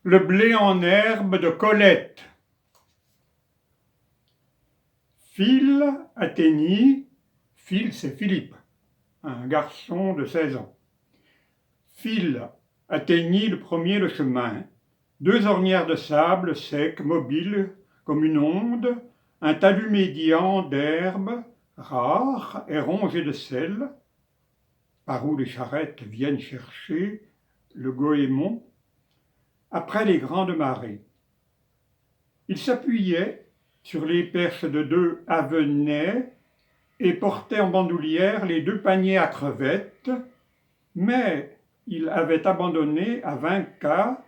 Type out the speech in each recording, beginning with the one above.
Le blé en herbe de Colette. Phil atteignit, Phil c'est Philippe, un garçon de 16 ans. Phil atteignit le premier le chemin, 2 ornières de sable sec, mobiles comme une onde, un talus médian d'herbe rare et rongé de sel, par où les charrettes viennent chercher le goémon, après les grandes marées. Il s'appuyait sur les perches de 2 avenets et portait en bandoulière les 2 paniers à crevettes, mais il avait abandonné à 20 cas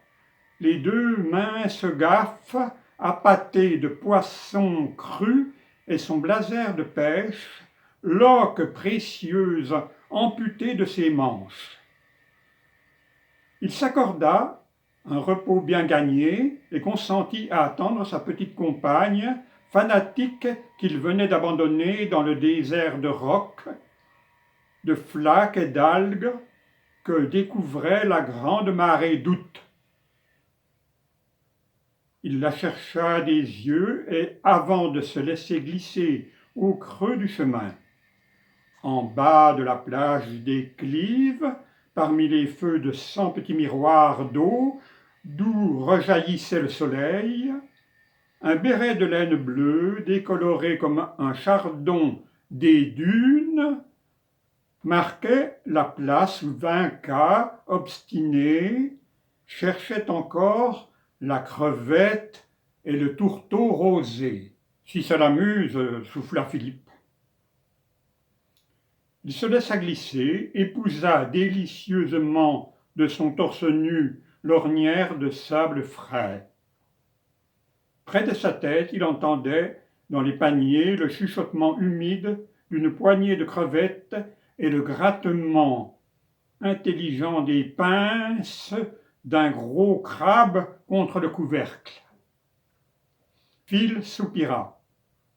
les 2 minces gaffes appâtées de poissons crus et son blazer de pêche, loques précieuses amputées de ses manches. Il s'accorda un repos bien gagné et consentit à attendre sa petite compagne, fanatique qu'il venait d'abandonner dans le désert de rocs, de flaques et d'algues que découvrait la grande marée d'août. Il la chercha des yeux et avant de se laisser glisser au creux du chemin, en bas de la plage des Clives, parmi les feux de 100 petits miroirs d'eau d'où rejaillissait le soleil, un béret de laine bleue décoloré comme un chardon des dunes marquait la place où Vinca, obstiné, cherchait encore la crevette et le tourteau rosé. Si ça l'amuse, souffla Philippe. Il se laissa glisser, épousa délicieusement de son torse nu l'ornière de sable frais. Près de sa tête, il entendait, dans les paniers, le chuchotement humide d'une poignée de crevettes et le grattement intelligent des pinces d'un gros crabe contre le couvercle. Phil soupira,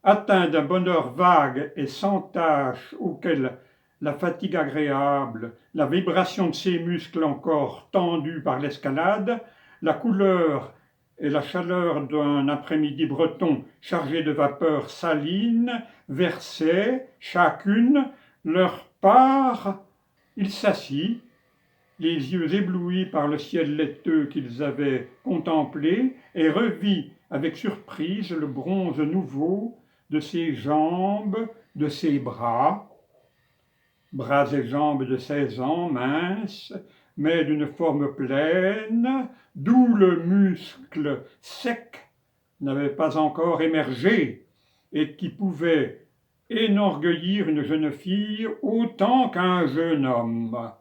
atteint d'un bonheur vague et sans tache auquel la fatigue agréable, la vibration de ses muscles encore tendus par l'escalade, la couleur et la chaleur d'un après-midi breton chargé de vapeurs salines versaient, chacune, leur part. Il s'assit, les yeux éblouis par le ciel laiteux qu'ils avaient contemplé, et revit avec surprise le bronze nouveau de ses jambes, de ses bras et jambes de 16 ans, minces, mais d'une forme pleine, d'où le muscle sec n'avait pas encore émergé et qui pouvait énorgueillir une jeune fille autant qu'un jeune homme.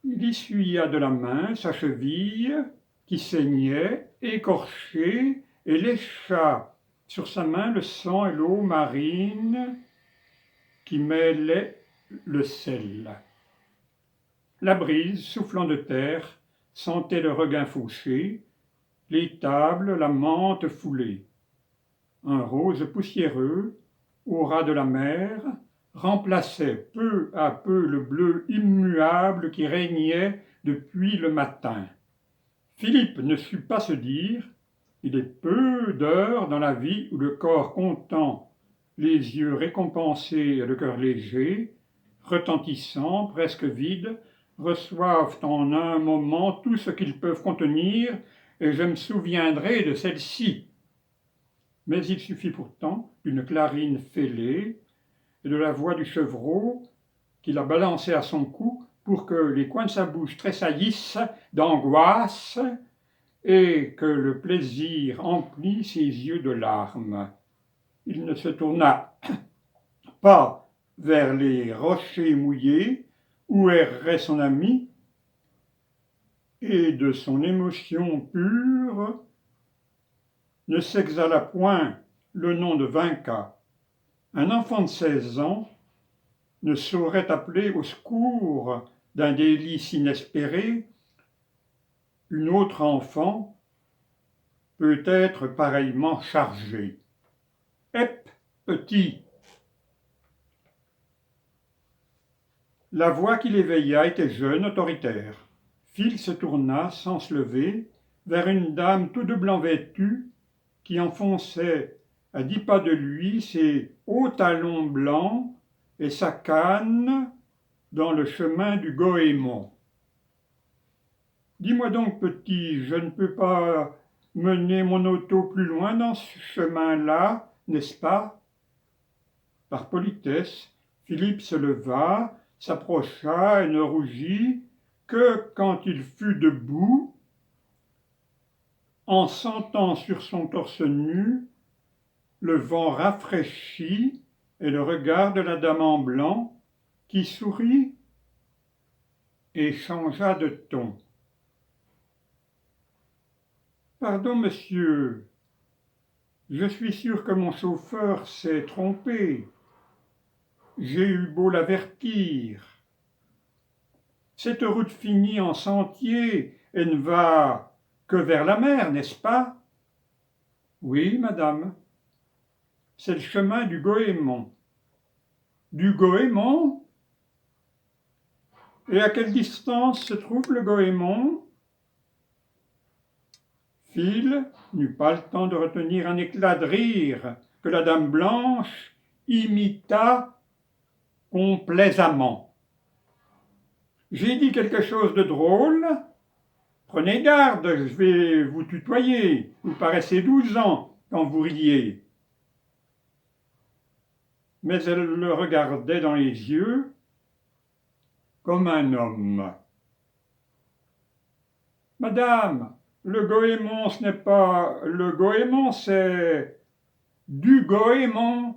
Il essuya de la main sa cheville qui saignait, écorchée, et lécha sur sa main le sang et l'eau marine qui mêlaient le sel. La brise, soufflant de terre, sentait le regain fauché, les tables, la menthe foulée. Un rose poussiéreux, au ras de la mer, remplaçait peu à peu le bleu immuable qui régnait depuis le matin. Philippe ne sut pas se dire « Il est peu d'heures dans la vie où le corps content, les yeux récompensés et le cœur léger, retentissant, presque vide, reçoivent en un moment tout ce qu'ils peuvent contenir, et je me souviendrai de celle-ci. » Mais il suffit pourtant d'une clarine fêlée et de la voix du chevreau qui la balançait à son cou pour que les coins de sa bouche tressaillissent d'angoisse et que le plaisir emplît ses yeux de larmes. Il ne se tourna pas vers les rochers mouillés où errait son ami, et de son émotion pure ne s'exhala point le nom de Vinca. Un enfant de 16 ans ne saurait appeler au secours d'un délice inespéré une autre enfant, peut être pareillement chargée. Hep, petit. La voix qui l'éveilla était jeune, autoritaire. Phil se tourna, sans se lever, vers une dame tout de blanc vêtue, qui enfonçait à 10 pas de lui ses hauts talons blancs et sa canne dans le chemin du Goémon. « Dis-moi donc, petit, je ne peux pas mener mon auto plus loin dans ce chemin-là, n'est-ce pas ?» Par politesse, Philippe se leva, s'approcha et ne rougit que quand il fut debout, en sentant sur son torse nu le vent rafraîchi et le regard de la dame en blanc qui sourit et changea de ton. « Pardon, monsieur, je suis sûr que mon chauffeur s'est trompé. J'ai eu beau l'avertir. Cette route finit en sentier et ne va que vers la mer, n'est-ce pas ? » ?»« Oui, madame. C'est le chemin du Goémon. »« Du Goémon ? Et à quelle distance se trouve le Goémon ? » Phil n'eut pas le temps de retenir un éclat de rire que la dame blanche imita complaisamment. « J'ai dit quelque chose de drôle ? Prenez garde, je vais vous tutoyer, vous paraissez 12 ans quand vous riez. » Mais elle le regardait dans les yeux comme un homme. « Madame, le Goémon, ce n'est pas le Goémon, c'est du Goémon. »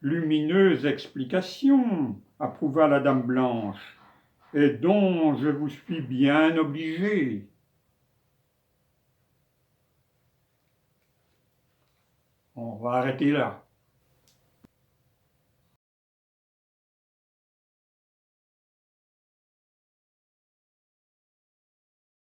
Lumineuse explication, approuva la dame blanche, et dont je vous suis bien obligé. On va arrêter là.